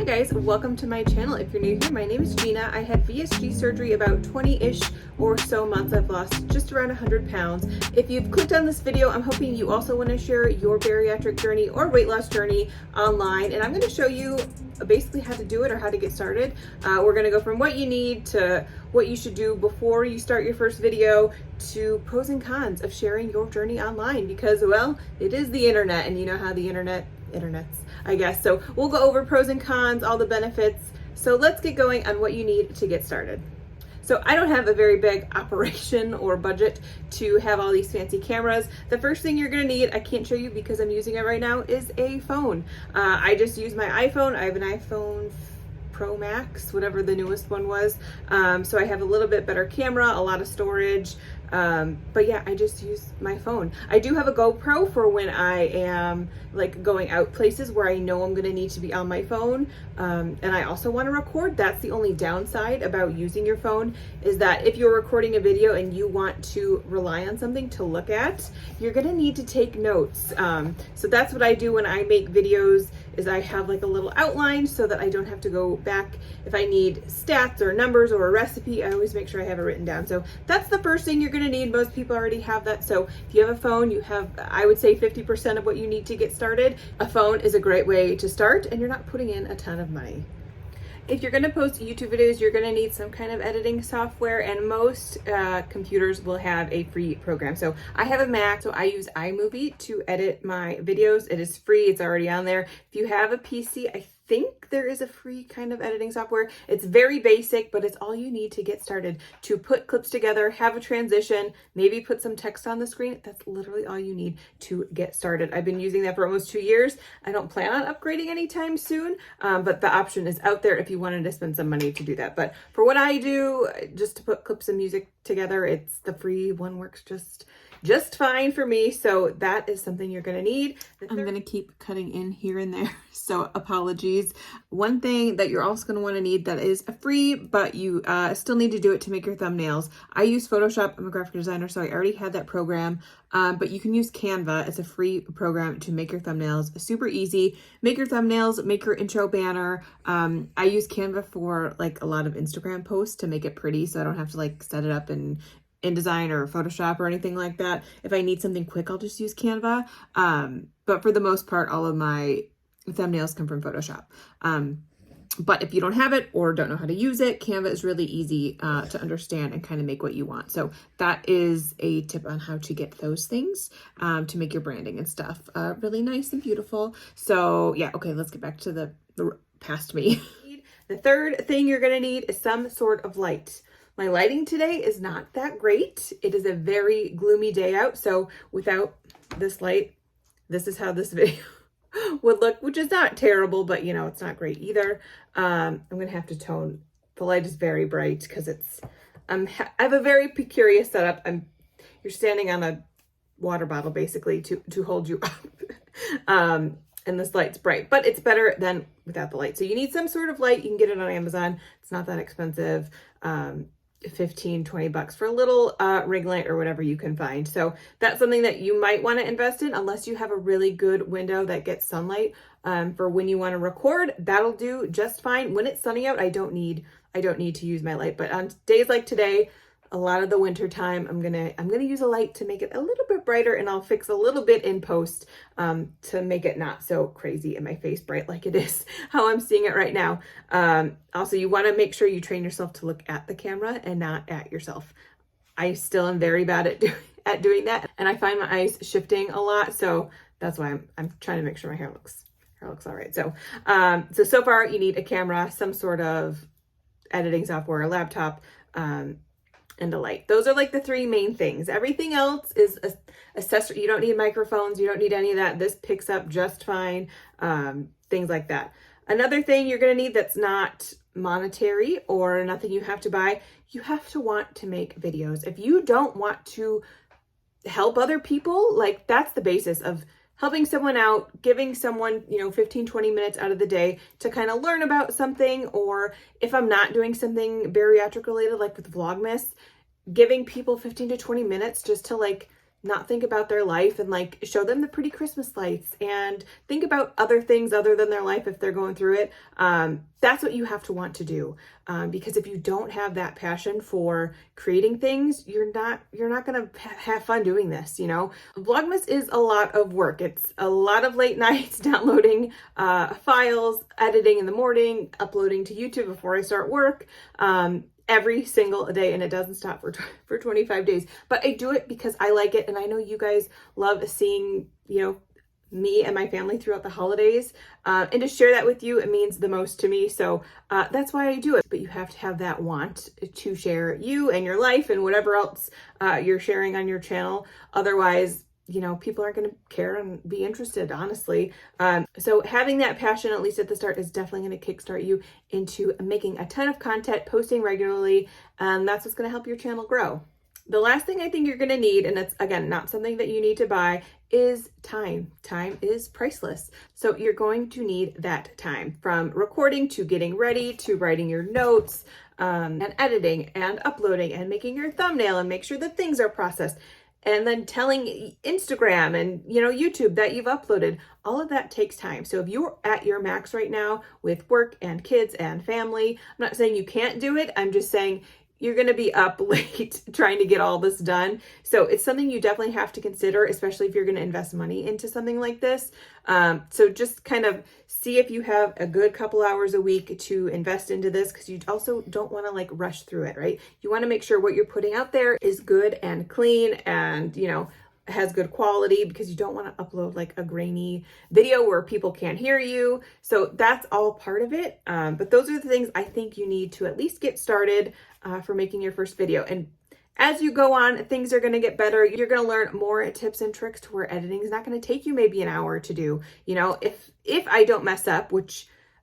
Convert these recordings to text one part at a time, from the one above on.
guys, welcome to my channel. If you're new here, my name is Gina. I had VSG surgery about 20-ish or so months. I've lost just around 100 pounds. If you've clicked on this video, I'm hoping you also want to share your bariatric journey or weight loss journey online. And I'm going to show you basically how to do it or how to get started. We're going to go from what you need to what you should do before you start your first video to pros and cons of sharing your journey online because, well, it is the internet and you know how the internets, I guess. So we'll go over pros and cons, all the benefits. So let's get going on what you need to get started. So I don't have a very big operation or budget to have all these fancy cameras. The first thing you're gonna need, I can't show you because I'm using it right now, is a phone. I just use my iPhone. I have an iPhone Pro Max, whatever the newest one was. So I have a little bit better camera, a lot of storage. But yeah, I just use my phone. I do have a GoPro for when I am like going out places where I know I'm going to need to be on my phone. And I also want to record. That's the only downside about using your phone is that if you're recording a video and you want to rely on something to look at, you're going to need to take notes. So that's what I do when I make videos is I have like a little outline so that I don't have to go back. If I need stats or numbers or a recipe, I always make sure I have it written down. So that's the first thing you're going to need. Most people already have that. So if you have a phone, you have, I would say 50% of what you need to get started. A phone is a great way to start and you're not putting in a ton of money. If you're going to post YouTube videos, you're going to need some kind of editing software, and most computers will have a free program. So I have a Mac, so I use iMovie to edit my videos. It is free. It's already on there. If you have a PC, I think there is a free kind of editing software. It's very basic, but it's all you need to get started to put clips together, have a transition, maybe put some text on the screen. That's literally all you need to get started. I've been using that for almost 2 years. I don't plan on upgrading anytime soon, but the option is out there if you wanted to spend some money to do that. But for what I do, just to put clips of music together, it's the free one works just fine for me. So that is something you're going to need. I'm going to keep cutting in here and there. So apologies. One thing that you're also going to want to need that is free, but you still need to do it to make your thumbnails. I use Photoshop. I'm a graphic designer, so I already had that program. But you can use Canva. It's a free program to make your thumbnails. Super easy. Make your thumbnails, make your intro banner. I use Canva for like a lot of Instagram posts to make it pretty so I don't have to like set it up in InDesign or Photoshop or anything like that. If I need something quick, I'll just use Canva. But for the most part, all of my thumbnails come from Photoshop. But if you don't have it or don't know how to use it, Canva is really easy to understand and kind of make what you want. So that is a tip on how to get those things to make your branding and stuff really nice and beautiful. So yeah, okay, let's get back to the past me. The third thing you're gonna need is some sort of light. My lighting today is not that great. It is a very gloomy day out. So without this light, this is how this video would look, which is not terrible, but you know, it's not great either. I'm going to have to tone. The light is very bright because it's, I have a very peculiar setup. You're standing on a water bottle basically to hold you up. And this light's bright, but it's better than without the light. So you need some sort of light. You can get it on Amazon. It's not that expensive. 15-20 bucks for a little ring light or whatever you can find. So that's something that you might want to invest in unless you have a really good window that gets sunlight for when you want to record. That'll do just fine. When it's sunny out, I don't need to use my light, but on days like today, a lot of the winter time, I'm gonna use a light to make it a little bit brighter, and I'll fix a little bit in post to make it not so crazy in my face bright like it is how I'm seeing it right now. Also, you want to make sure you train yourself to look at the camera and not at yourself. I still am very bad at doing that, and I find my eyes shifting a lot, so that's why I'm trying to make sure my hair looks all right. So so far you need a camera, some sort of editing software, a laptop, and a light. Those are like the three main things. Everything else is accessory. You don't need microphones. You don't need any of that. This picks up just fine. Things like that. Another thing you're going to need that's not monetary or nothing you have to buy, you have to want to make videos. If you don't want to help other people, like that's the basis of helping someone out, giving someone, 15-20 minutes out of the day to kind of learn about something, or if I'm not doing something bariatric related, like with Vlogmas, giving people 15 to 20 minutes just to like not think about their life and like show them the pretty Christmas lights and think about other things other than their life if they're going through it. That's what you have to want to do. Because if you don't have that passion for creating things, you're not going to have fun doing this. Vlogmas is a lot of work. It's a lot of late nights downloading files, editing in the morning, uploading to YouTube before I start work. Every single day, and it doesn't stop for 25 days. But I do it because I like it, and I know you guys love seeing, me and my family throughout the holidays. And to share that with you, it means the most to me. So that's why I do it. But you have to have that want to share you and your life and whatever else you're sharing on your channel. Otherwise, people aren't going to care and be interested, honestly. So having that passion, at least at the start, is definitely going to kickstart you into making a ton of content, posting regularly, and that's what's going to help your channel grow. The last thing I think you're going to need, and it's, again, not something that you need to buy, is time. Time is priceless. So you're going to need that time, from recording to getting ready to writing your notes, and editing and uploading and making your thumbnail and make sure that things are processed. And then telling Instagram and, YouTube that you've uploaded. All of that takes time. So if you're at your max right now with work and kids and family, I'm not saying you can't do it. I'm just saying you're going to be up late trying to get all this done. So it's something you definitely have to consider, especially if you're going to invest money into something like this. So just kind of see if you have a good couple hours a week to invest into this, because you also don't want to like rush through it, right? You want to make sure what you're putting out there is good and clean and, has good quality, because you don't want to upload like a grainy video where people can't hear you. So that's all part of it. But those are the things I think you need to at least get started for making your first video. And as you go on, things are going to get better. You're going to learn more tips and tricks to where editing is not going to take you maybe an hour to do. If I don't mess up,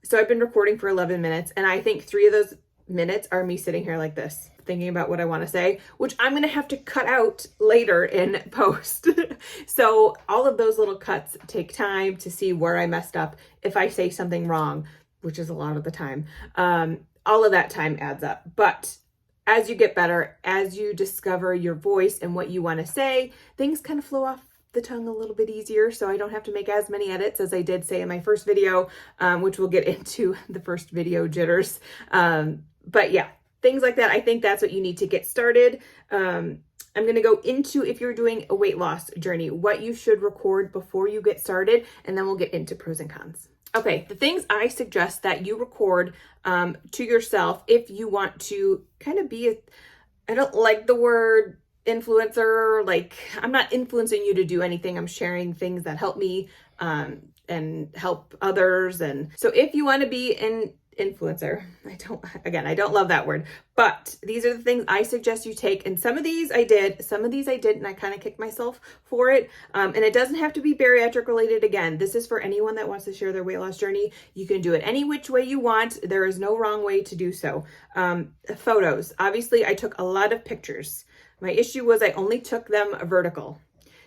so I've been recording for 11 minutes, and I think 3 of those minutes are me sitting here like this, thinking about what I want to say, which I'm going to have to cut out later in post. So all of those little cuts take time to see where I messed up. If I say something wrong, which is a lot of the time, all of that time adds up. But as you get better, as you discover your voice and what you want to say, things kind of flow off the tongue a little bit easier. So I don't have to make as many edits as I did say in my first video, which we'll get into the first video jitters. But yeah, things like that. I think that's what you need to get started. I'm going to go into, if you're doing a weight loss journey, what you should record before you get started, and then we'll get into pros and cons. Okay, the things I suggest that you record to yourself if you want to kind of be I don't like the word influencer, like I'm not influencing you to do anything. I'm sharing things that help me and help others. And so if you want to be an influencer, I don't love that word, but these are the things I suggest you take. And some of these I did, some of these I didn't. I kind of kicked myself for it. And it doesn't have to be bariatric related. Again, this is for anyone that wants to share their weight loss journey. You can do it any which way you want. There is no wrong way to do so. Photos. Obviously, I took a lot of pictures. My issue was I only took them vertical.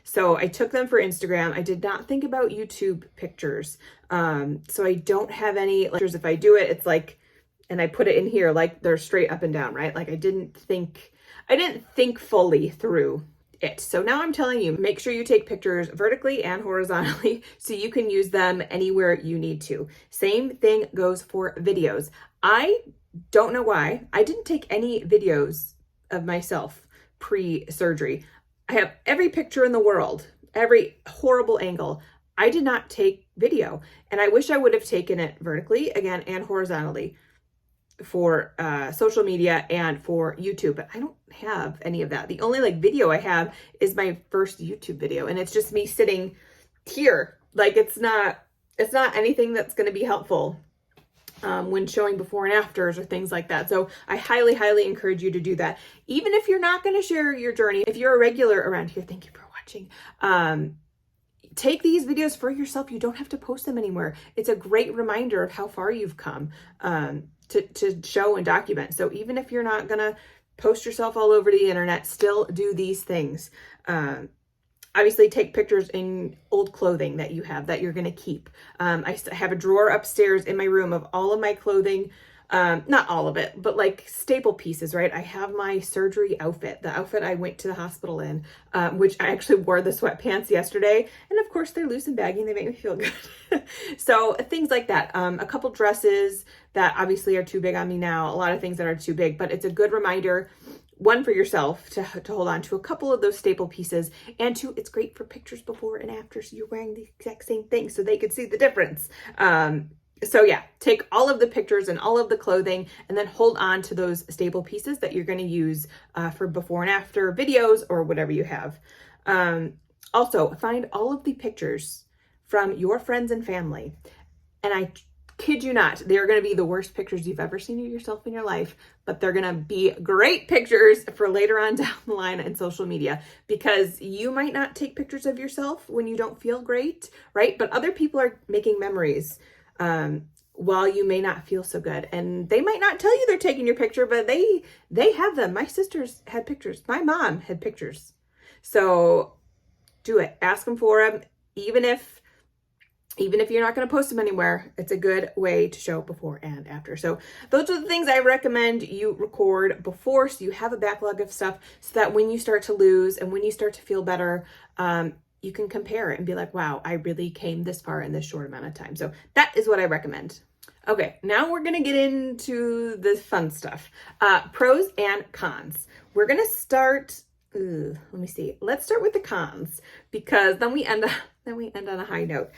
So I took them for Instagram. I did not think about YouTube pictures. So I don't have any pictures. If I do it, it's like, and I put it in here, like they're straight up and down, right? Like I didn't think fully through it. So now I'm telling you, make sure you take pictures vertically and horizontally so you can use them anywhere you need to. Same thing goes for videos. I don't know why I didn't take any videos of myself pre-surgery. I have every picture in the world, every horrible angle. I did not take video, and I wish I would have taken it vertically again and horizontally for social media and for YouTube, but I don't have any of that. The only video I have is my first YouTube video, and it's just me sitting here. Like it's not anything that's going to be helpful when showing before and afters or things like that. So I highly, highly encourage you to do that. Even if you're not going to share your journey, if you're a regular around here, thank you for watching. Take these videos for yourself. You don't have to post them anywhere. It's a great reminder of how far you've come to show and document. So even if you're not going to post yourself all over the internet, still do these things. Obviously, take pictures in old clothing that you have that you're going to keep. I have a drawer upstairs in my room of all of my clothing Not all of it, but like staple pieces, right? I have my surgery outfit, the outfit I went to the hospital in, which I actually wore the sweatpants yesterday. And of course they're loose and baggy and they make me feel good. So things like that. A couple dresses that obviously are too big on me now, a lot of things that are too big, but it's a good reminder, one, for yourself to hold on to a couple of those staple pieces, and two, it's great for pictures before and after. So you're wearing the exact same thing so they could see the difference. So yeah, take all of the pictures and all of the clothing and then hold on to those staple pieces that you're going to use for before and after videos or whatever you have. Also, find all of the pictures from your friends and family. And I kid you not, they're going to be the worst pictures you've ever seen of yourself in your life, but they're going to be great pictures for later on down the line in social media, because you might not take pictures of yourself when you don't feel great, right? But other people are making memories while you may not feel so good, and they might not tell you they're taking your picture, but they have them. My sisters had pictures. My mom had pictures. So do it. Ask them for them. Even if you're not going to post them anywhere, it's a good way to show before and after. So those are the things I recommend you record before, so you have a backlog of stuff, so that when you start to lose and when you start to feel better, you can compare it and be like, wow, I really came this far in this short amount of time. So that is what I recommend. Okay, now we're going to get into the fun stuff. Pros and cons. We're going to start, let me see. Let's start with the cons, because then we end on a high note.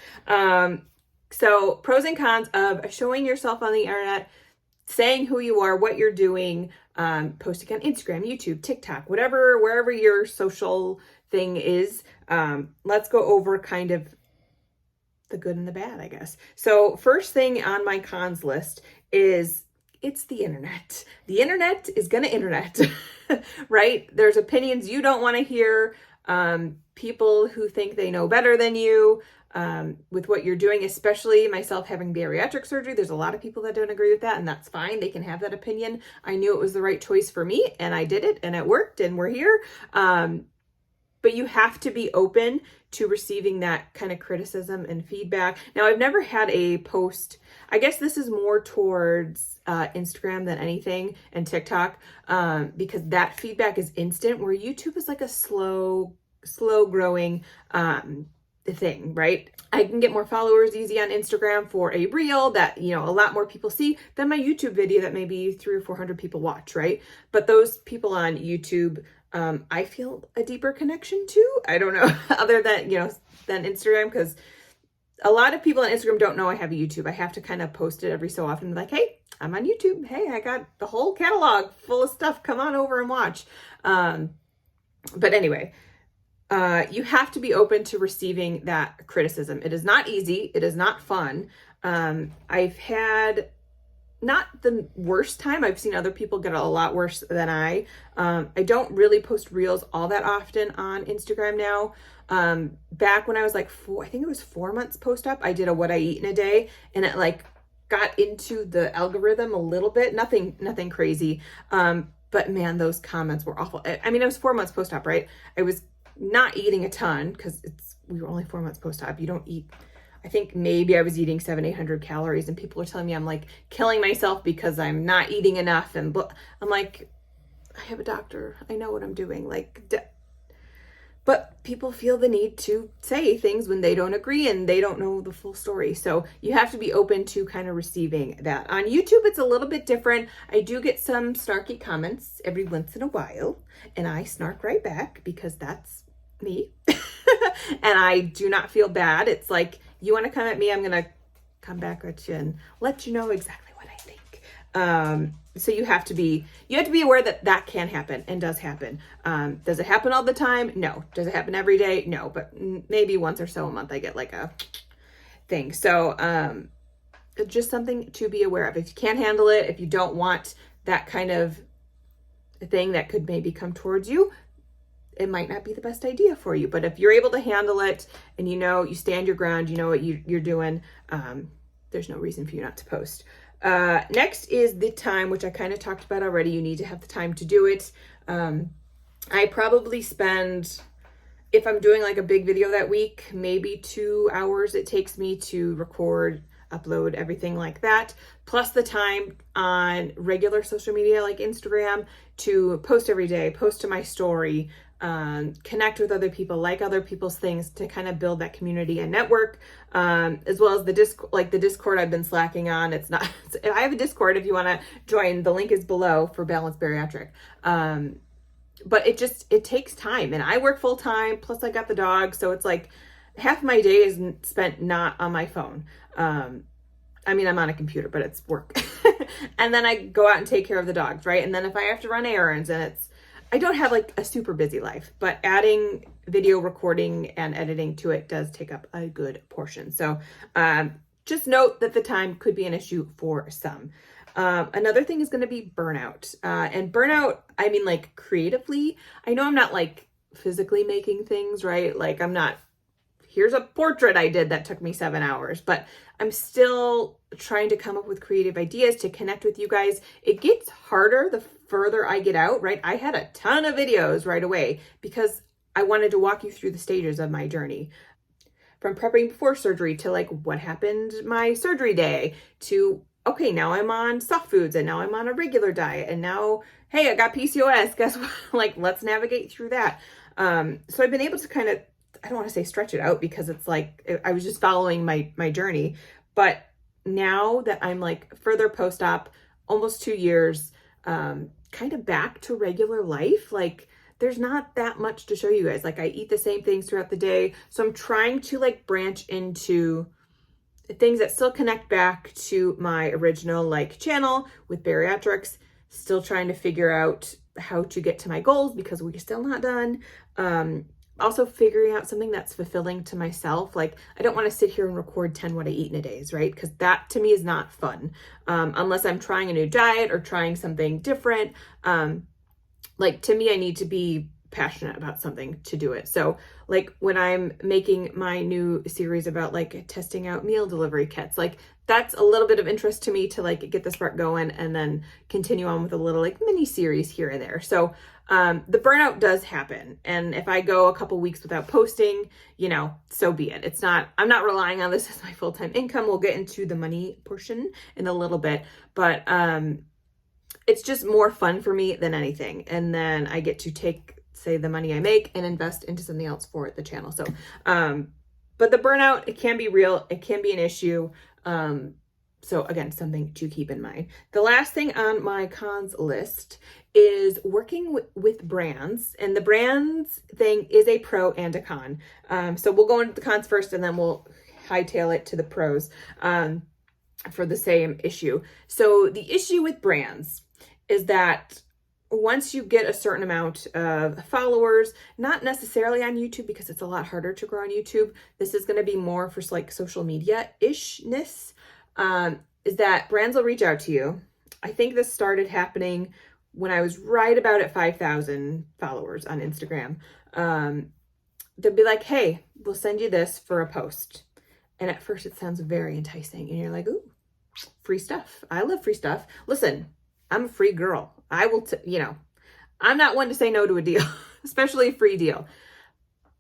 So pros and cons of showing yourself on the internet, saying who you are, what you're doing, posting on Instagram, YouTube, TikTok, whatever, wherever your social thing is. Let's go over kind of the good and the bad, I guess. So first thing on my cons list is it's the internet. The internet is gonna internet, right? There's opinions you don't want to hear, people who think they know better than you with what you're doing, especially myself having bariatric surgery. There's a lot of people that don't agree with that, and that's fine. They can have that opinion. I knew it was the right choice for me, and I did it, and it worked, and we're here. But you have to be open to receiving that kind of criticism and feedback. Now, I've never had a post, I guess this is more towards Instagram than anything, and TikTok, because that feedback is instant, where YouTube is like a slow growing thing, right? I can get more followers easy on Instagram for a reel that, a lot more people see than my YouTube video that maybe 300 or 400 people watch, right? But those people on YouTube, I feel a deeper connection to. I don't know, other than, than Instagram, because a lot of people on Instagram don't know I have a YouTube. I have to kind of post it every so often, like, hey, I'm on YouTube. Hey, I got the whole catalog full of stuff. Come on over and watch. But anyway, you have to be open to receiving that criticism. It is not easy. It is not fun. I've had not the worst time. I've seen other people get a lot worse than I don't really post reels all that often on Instagram now. Back when I was like I think it was 4 months post-op, I did a what I eat in a day, and it like got into the algorithm a little bit. Nothing crazy. But man, those comments were awful. I mean, it was 4 months post-op, right? I was not eating a ton, because we were only 4 months post-op. You don't eat, I think maybe I was eating 700-800 calories, and people are telling me I'm like killing myself because I'm not eating enough. And I'm like, I have a doctor. I know what I'm doing. But people feel the need to say things when they don't agree and they don't know the full story. So you have to be open to kind of receiving that. On YouTube, it's a little bit different. I do get some snarky comments every once in a while, and I snark right back, because that's me. And I do not feel bad. It's like, you want to come at me, I'm going to come back at you and let you know exactly what I think. So you have to be aware that that can happen and does happen. Does it happen all the time? No. Does it happen every day? No, but maybe once or so a month I get like a thing. So, just something to be aware of. If you can't handle it, if you don't want that kind of thing that could maybe come towards you, it might not be the best idea for you. But if you're able to handle it, and you stand your ground, you know what you're doing, there's no reason for you not to post. Next is the time, which I kind of talked about already. You need to have the time to do it. I probably spend, if I'm doing like a big video that week, maybe 2 hours it takes me to record upload everything like that, plus the time on regular social media like Instagram to post every day, post to my story, connect with other people, like other people's things to kind of build that community and network, as well as the Discord I've been slacking on. It's not, I have a Discord if you want to join. The link is below for Balanced Bariatric. But it takes time, and I work full time, plus I got the dog. So it's like half my day is spent not on my phone. I mean, I'm on a computer, but it's work. And then I go out and take care of the dogs, right? And then if I have to run errands, and I don't have like a super busy life, but adding video recording and editing to it does take up a good portion. So just note that the time could be an issue for some. Another thing is going to be burnout. And burnout, I mean, like creatively, I know I'm not like physically making things, right? Like I'm not, here's a portrait I did that took me 7 hours, but I'm still trying to come up with creative ideas to connect with you guys. It gets harder the further I get out, right? I had a ton of videos right away because I wanted to walk you through the stages of my journey. From prepping before surgery to like what happened my surgery day to, okay, now I'm on soft foods and now I'm on a regular diet and now, hey, I got PCOS, guess what? Like, let's navigate through that. So I've been able to kind of, I don't want to say stretch it out because it's like, I was just following my journey. But now that I'm like further post-op, almost 2 years, kind of back to regular life, like there's not that much to show you guys. Like I eat the same things throughout the day. So I'm trying to like branch into things that still connect back to my original like channel with bariatrics, still trying to figure out how to get to my goals because we're still not done. Also figuring out something that's fulfilling to myself. Like I don't want to sit here and record 10 what I eat in a day, right? Because that to me is not fun. Unless I'm trying a new diet or trying something different. Like to me, I need to be passionate about something to do it. So like when I'm making my new series about like testing out meal delivery kits, like that's a little bit of interest to me to like get the spark going and then continue on with a little like mini series here and there. So the burnout does happen. And if I go a couple weeks without posting, you know, so be it. I'm not relying on this as my full-time income. We'll get into the money portion in a little bit, but it's just more fun for me than anything. And then I get to take, say, the money I make and invest into something else for the channel. So, but the burnout, it can be real. It can be an issue. So again, something to keep in mind. The last thing on my cons list is working with brands, and the brands thing is a pro and a con. So we'll go into the cons first and then we'll hightail it to the pros, for the same issue. So the issue with brands is that once you get a certain amount of followers, not necessarily on YouTube because it's a lot harder to grow on YouTube. This is going to be more for like social media-ishness, is that brands will reach out to you. I think this started happening when I was right about at 5,000 followers on Instagram. They'll be like, hey, we'll send you this for a post. And at first it sounds very enticing. And you're like, ooh, free stuff. I love free stuff. Listen, I'm a free girl. I will, I'm not one to say no to a deal, especially a free deal.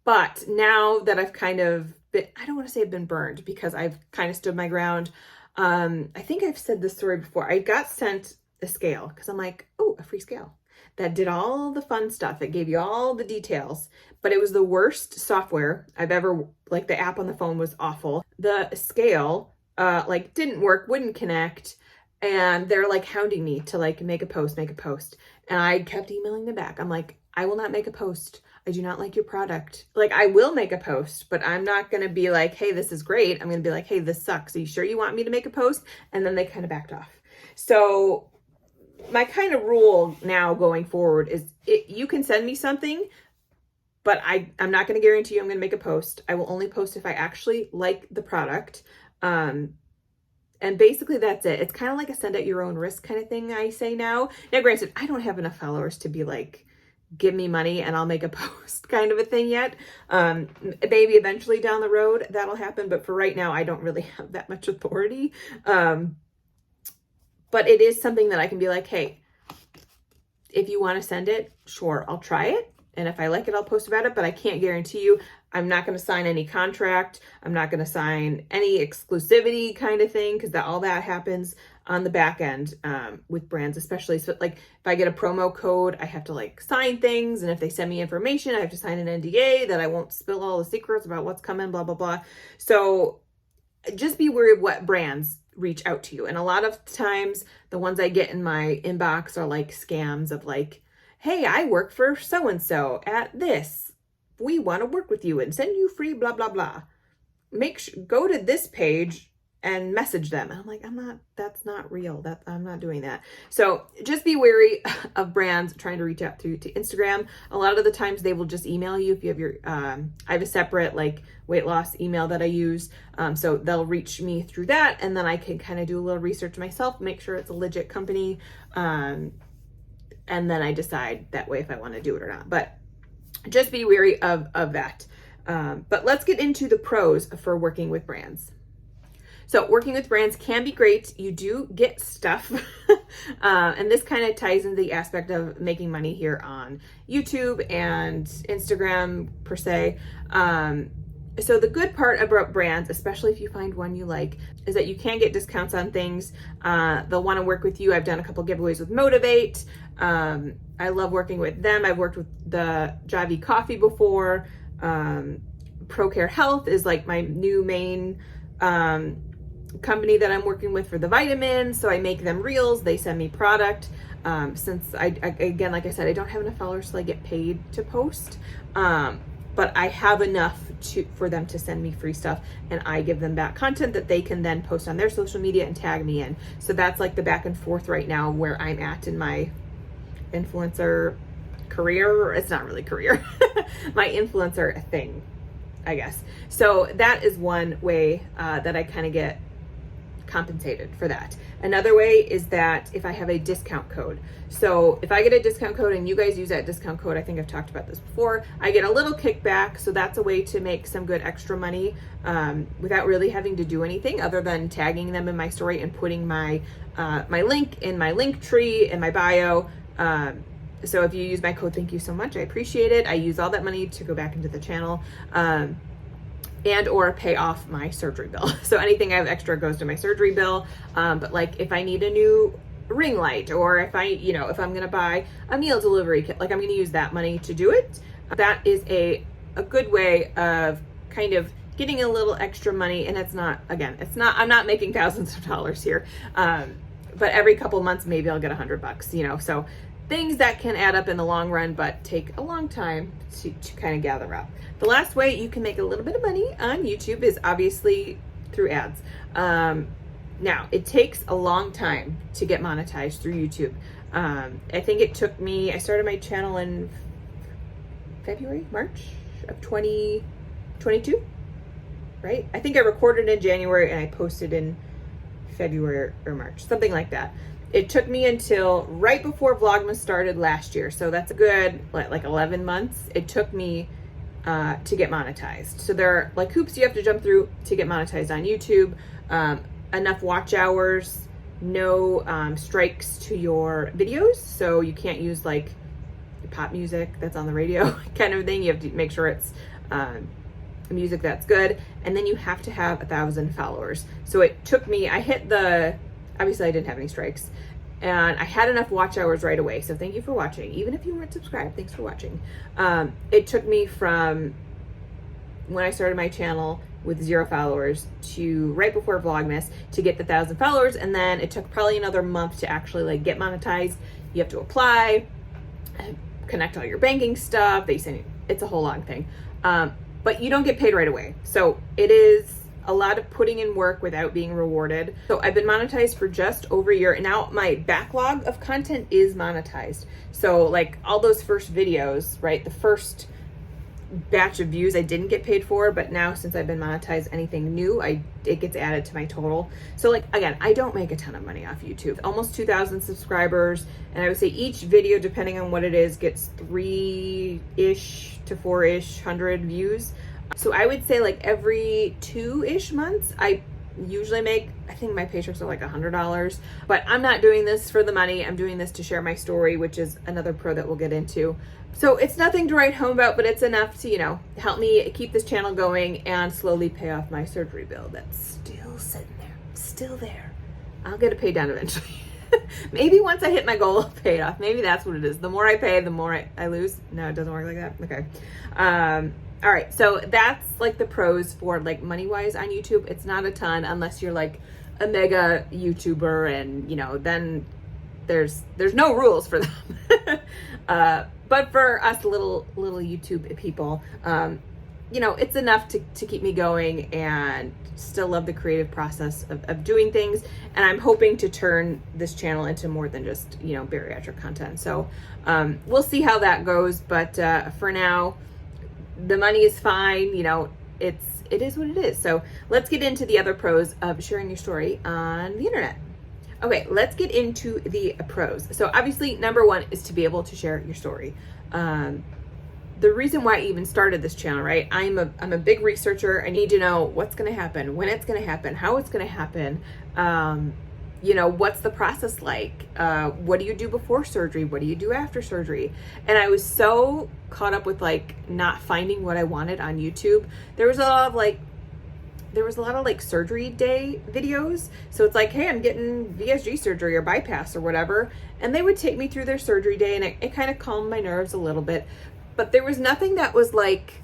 But now that I've kind of been, I don't want to say I've been burned because I've kind of stood my ground. I think I've said this story before. I got sent a scale because I'm like, oh, a free scale that did all the fun stuff. It gave you all the details, but it was the worst software I've ever, like the app on the phone was awful. The scale, like didn't work, wouldn't connect. And they're like hounding me to like make a post. And I kept emailing them back. I'm like, I will not make a post. I do not like your product. Like I will make a post, but I'm not going to be like, hey, this is great. I'm going to be like, hey, this sucks. Are you sure you want me to make a post? And then they kind of backed off. So my kind of rule now going forward is you can send me something, but I'm not going to guarantee you I'm going to make a post. I will only post if I actually like the product. And basically that's it. It's kind of like a send at your own risk kind of thing I say now. Now, granted, I don't have enough followers to be like, give me money and I'll make a post kind of a thing yet. Maybe eventually down the road that'll happen. But for right now, I don't really have that much authority. But it is something that I can be like, hey, if you want to send it, sure, I'll try it. And if I like it, I'll post about it, but I can't guarantee you. I'm not going to sign any contract. I'm not going to sign any exclusivity kind of thing, because all that happens on the back end with brands, especially. So like if I get a promo code, I have to like sign things. And if they send me information, I have to sign an NDA that I won't spill all the secrets about what's coming, blah, blah, blah. So just be wary of what brands reach out to you. And a lot of times the ones I get in my inbox are like scams of like, hey, I work for so-and-so at this. We want to work with you and send you free blah, blah, blah. Go to this page and message them. And I'm like, that's not real. I'm not doing that. So just be wary of brands trying to reach out to Instagram. A lot of the times they will just email you if you have your, I have a separate like weight loss email that I use. So they'll reach me through that. And then I can kind of do a little research myself, make sure it's a legit company. And then I decide that way if I want to do it or not. But just be wary of that. But let's get into the pros for working with brands. So working with brands can be great. You do get stuff. And this kind of ties into the aspect of making money here on YouTube and Instagram per se. So the good part about brands, especially if you find one you like, is that you can get discounts on things. They'll want to work with you. I've done a couple giveaways with Motivate. I love working with them. I've worked with the Javi Coffee before. ProCare Health is like my new main company that I'm working with for the vitamins. So I make them reels. They send me product. Since again, like I said, I don't have enough followers so I get paid to post. But I have enough for them to send me free stuff, and I give them back content that they can then post on their social media and tag me in. So that's like the back and forth right now where I'm at in my influencer career. It's not really career, my influencer thing, I guess. So that is one way that I kind of get compensated for that. Another way is that if I have a discount code. So if I get a discount code and you guys use that discount code, I think I've talked about this before, I get a little kickback. So that's a way to make some good extra money without really having to do anything other than tagging them in my story and putting my my link in my link tree in my bio. So if you use my code, thank you so much. I appreciate it. I use all that money to go back into the channel. And or pay off my surgery bill. So anything I have extra goes to my surgery bill. But like if I need a new ring light, or if if I'm gonna buy a meal delivery kit, like I'm gonna use that money to do it. That is a good way of kind of getting a little extra money. And I'm not making thousands of dollars here. But every couple months, maybe I'll get $100, so things that can add up in the long run, but take a long time to kind of gather up. The last way you can make a little bit of money on YouTube is obviously through ads. Now, it takes a long time to get monetized through YouTube. I think it took me, I started my channel in March of 2022, right? I think I recorded in January and I posted in February or March, something like that. It took me until right before Vlogmas started last year. So that's a good, like 11 months. It took me to get monetized. So there are like hoops you have to jump through to get monetized on YouTube. Enough watch hours, no strikes to your videos. So you can't use like pop music that's on the radio kind of thing. You have to make sure it's music that's good. And then you have to have 1,000 followers. So it took me, obviously I didn't have any strikes, and I had enough watch hours right away. So thank you for watching. Even if you weren't subscribed, thanks for watching. It took me from when I started my channel with 0 followers to right before Vlogmas to get the 1,000 followers. And then it took probably another month to actually like get monetized. You have to apply, connect all your banking stuff. It's a whole long thing. But you don't get paid right away. So it is a lot of putting in work without being rewarded. So I've been monetized for just over a year, and now my backlog of content is monetized. So like all those first videos, right? The first batch of views I didn't get paid for, but now since I've been monetized, anything new, it gets added to my total. So like, again, I don't make a ton of money off YouTube. Almost 2,000 subscribers. And I would say each video, depending on what it is, gets 3-ish to 4-ish hundred views. So I would say like every 2-ish months, I usually make, I think my paychecks are like $100, but I'm not doing this for the money. I'm doing this to share my story, which is another pro that we'll get into. So it's nothing to write home about, but it's enough to, you know, help me keep this channel going and slowly pay off my surgery bill that's still sitting there, still there. I'll get it paid down eventually. Maybe once I hit my goal, I'll pay it off. Maybe that's what it is. The more I pay, the more I lose. No, it doesn't work like that. Okay. All right. So that's like the pros for like money-wise on YouTube. It's not a ton unless you're like a mega YouTuber and, you know, then there's no rules for them. But for us little YouTube people, you know, it's enough to keep me going and still love the creative process of doing things. And I'm hoping to turn this channel into more than just, you know, bariatric content. So we'll see how that goes. But for now, the money is fine. You know, it is what it is. So let's get into the other pros of sharing your story on the internet. Okay, let's get into the pros. So obviously, number one is to be able to share your story. The reason why I even started this channel, right? I'm a big researcher. I need to know what's going to happen, when it's going to happen, how it's going to happen. You know, what's the process like? What do you do before surgery? What do you do after surgery? And I was so caught up with like not finding what I wanted on YouTube. There was a lot of like surgery day videos. So it's like, hey, I'm getting VSG surgery or bypass or whatever. And they would take me through their surgery day, and it kind of calmed my nerves a little bit. But there was nothing that was like,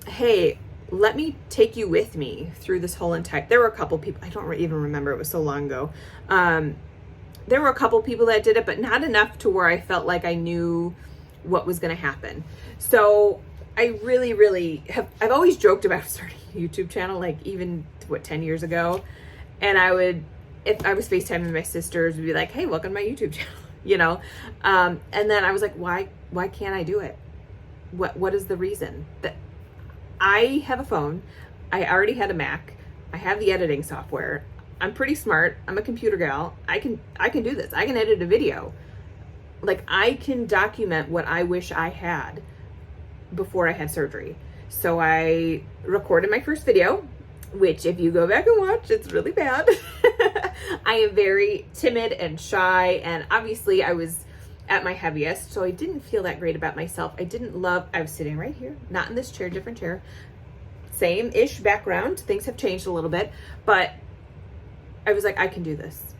hey, let me take you with me through this whole entire, there were a couple people, I don't even remember, it was so long ago. There were a couple people that did it, but not enough to where I felt like I knew what was going to happen. So I really I've always joked about starting a YouTube channel, like even 10 years ago. And if I was FaceTiming my sisters, would be like, hey, welcome to my YouTube channel, you know? And then I was like, why can't I do it? What is the reason? That I have a phone, I already had a Mac, I have the editing software, I'm pretty smart, I'm a computer gal, I can do this, I can edit a video. Like, I can document what I wish I had before I had surgery. So I recorded my first video, which if you go back and watch, it's really bad. I am very timid and shy, and obviously I was at my heaviest, so I didn't feel that great about myself. I was sitting right here, not in this chair, different chair, same-ish background. Things have changed a little bit, but I was like, I can do this.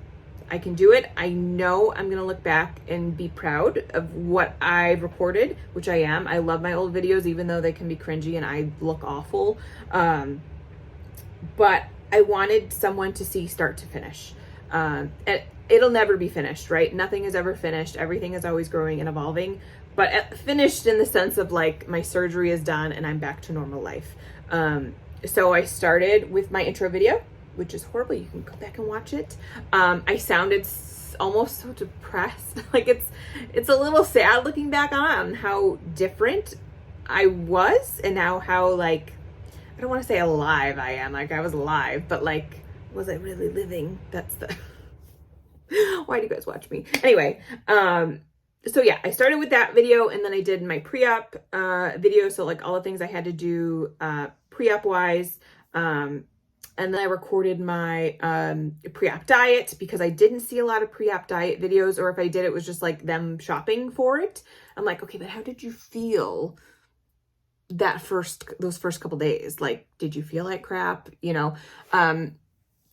I can do it. I know I'm gonna look back and be proud of what I've recorded, which I am. I love my old videos, even though they can be cringy and I look awful. But I wanted someone to see start to finish. It'll never be finished, right? Nothing is ever finished. Everything is always growing and evolving, but finished in the sense of like my surgery is done and I'm back to normal life. So I started with my intro video, which is horrible. You can go back and watch it. I sounded almost so depressed. Like it's a little sad looking back on how different I was and now how like, I don't want to say alive I am. Like I was alive, but like, was I really living? That's the... Why do you guys watch me? Anyway, so yeah, I started with that video and then I did my pre-op video. So like all the things I had to do pre-op wise. And then I recorded my pre-op diet because I didn't see a lot of pre-op diet videos, or if I did, it was just like them shopping for it. I'm like, okay, but how did you feel those first couple days? Like, did you feel like crap? You know?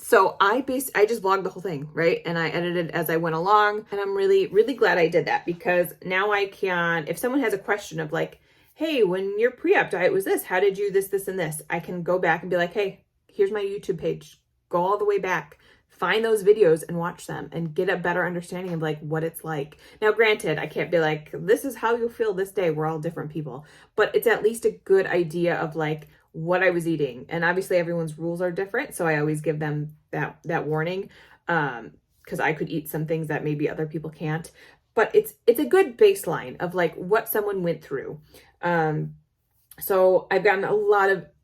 So I just vlogged the whole thing, right? And I edited as I went along, and I'm really glad I did that, because now I can, if someone has a question of like, hey, when your pre-op diet was this, how did you this, and this? I can go back and be like, hey, here's my YouTube page. Go all the way back, find those videos and watch them and get a better understanding of like what it's like. Now, granted, I can't be like, this is how you'll feel this day. We're all different people, but it's at least a good idea of like what I was eating. And obviously everyone's rules are different. So I always give them that warning. Cause I could eat some things that maybe other people can't, but it's a good baseline of like what someone went through. So I've gotten a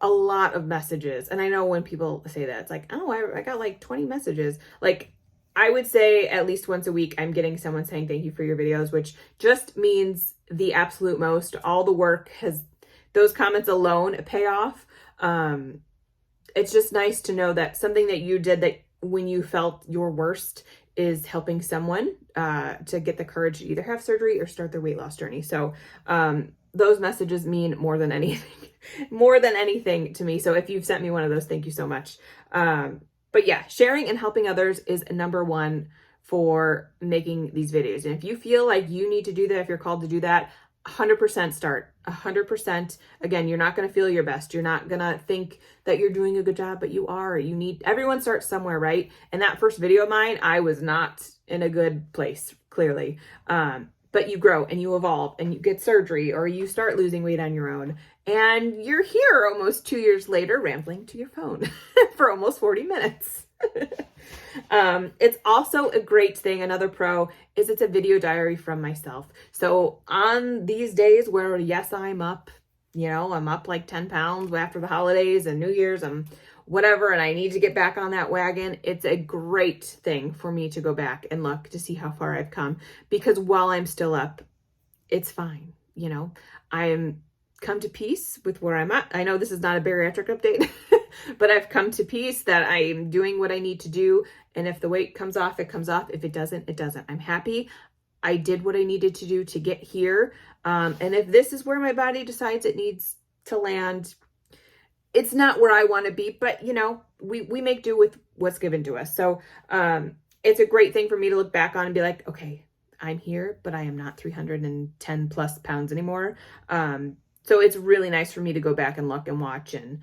lot of messages, and I know when people say that, it's like, oh, I got like 20 messages. Like, I would say at least once a week, I'm getting someone saying thank you for your videos, which just means the absolute most. All the work those comments alone pay off. it's just nice to know that something that you did that when you felt your worst is helping someone to get the courage to either have surgery or start their weight loss journey. So those messages mean more than anything, more than anything to me. So if you've sent me one of those, thank you so much. But yeah, sharing and helping others is number one for making these videos. And if you feel like you need to do that, if you're called to do that, 100% start. 100%. Again, you're not going to feel your best. You're not going to think that you're doing a good job, but you are. Everyone starts somewhere, right? And that first video of mine, I was not in a good place, clearly. But you grow and you evolve and you get surgery or you start losing weight on your own. And you're here almost 2 years later, rambling to your phone for almost 40 minutes. It's also a great thing. Another pro is it's a video diary from myself. So on these days where, yes, I'm up, I'm up like 10 pounds after the holidays and New Year's and whatever, and I need to get back on that wagon. It's a great thing for me to go back and look to see how far I've come, because while I'm still up, it's fine. I am come to peace with where I'm at. I know this is not a bariatric update, but I've come to peace that I'm doing what I need to do. And if the weight comes off, it comes off. If it doesn't, it doesn't. I'm happy. I did what I needed to do to get here. And if this is where my body decides it needs to land, it's not where I want to be, but we make do with what's given to us. So it's a great thing for me to look back on and be like, okay, I'm here, but I am not 310 plus pounds anymore. So it's really nice for me to go back and look and watch and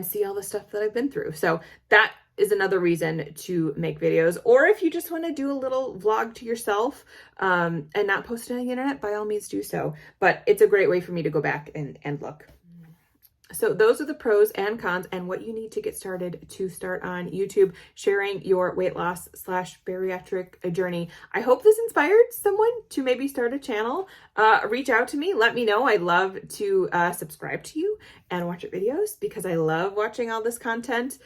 see all the stuff that I've been through. So that is another reason to make videos. Or if you just want to do a little vlog to yourself and not post it on the internet, by all means do so. But it's a great way for me to go back and look. So those are the pros and cons and what you need to get started to start on YouTube, sharing your weight loss / bariatric journey. I hope this inspired someone to maybe start a channel. Reach out to me. Let me know. I love to subscribe to you and watch your videos because I love watching all this content.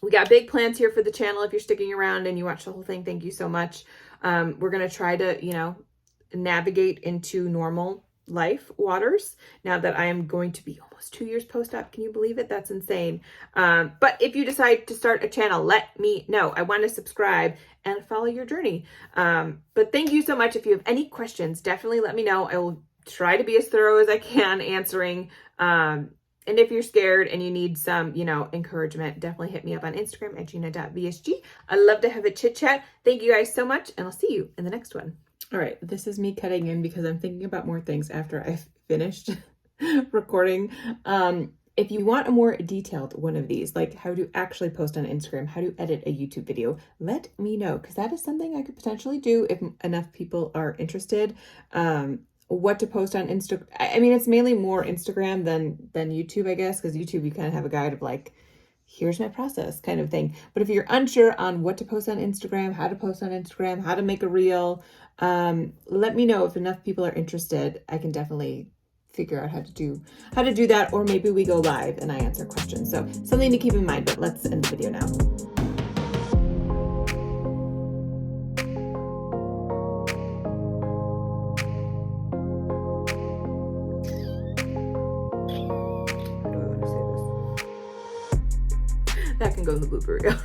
We got big plans here for the channel. If you're sticking around and you watch the whole thing, thank you so much. We're going to try to, navigate into normal life waters now that I am going to be almost 2 years post-op. Can you believe it? That's insane. But if you decide to start a channel, let me know. I want to subscribe and follow your journey. But thank you so much. If you have any questions, definitely let me know. I will try to be as thorough as I can answering. And if you're scared and you need some, encouragement, definitely hit me up on Instagram at Gina.VSG. I'd love to have a chit chat. Thank you guys so much, and I'll see you in the next one. All right, this is me cutting in because I'm thinking about more things after I've finished recording. If you want a more detailed one of these, like how to actually post on Instagram, how to edit a YouTube video, let me know, because that is something I could potentially do if enough people are interested. What to post on Instagram. I mean, it's mainly more Instagram than YouTube, I guess, because YouTube, you kind of have a guide of like, here's my process kind of thing. But if you're unsure on what to post on Instagram, how to make a reel, let me know. If enough people are interested, I can definitely figure out how to do that, or maybe we go live and I answer questions. So something to keep in mind, but let's end the video now. That can go in the blooper reel.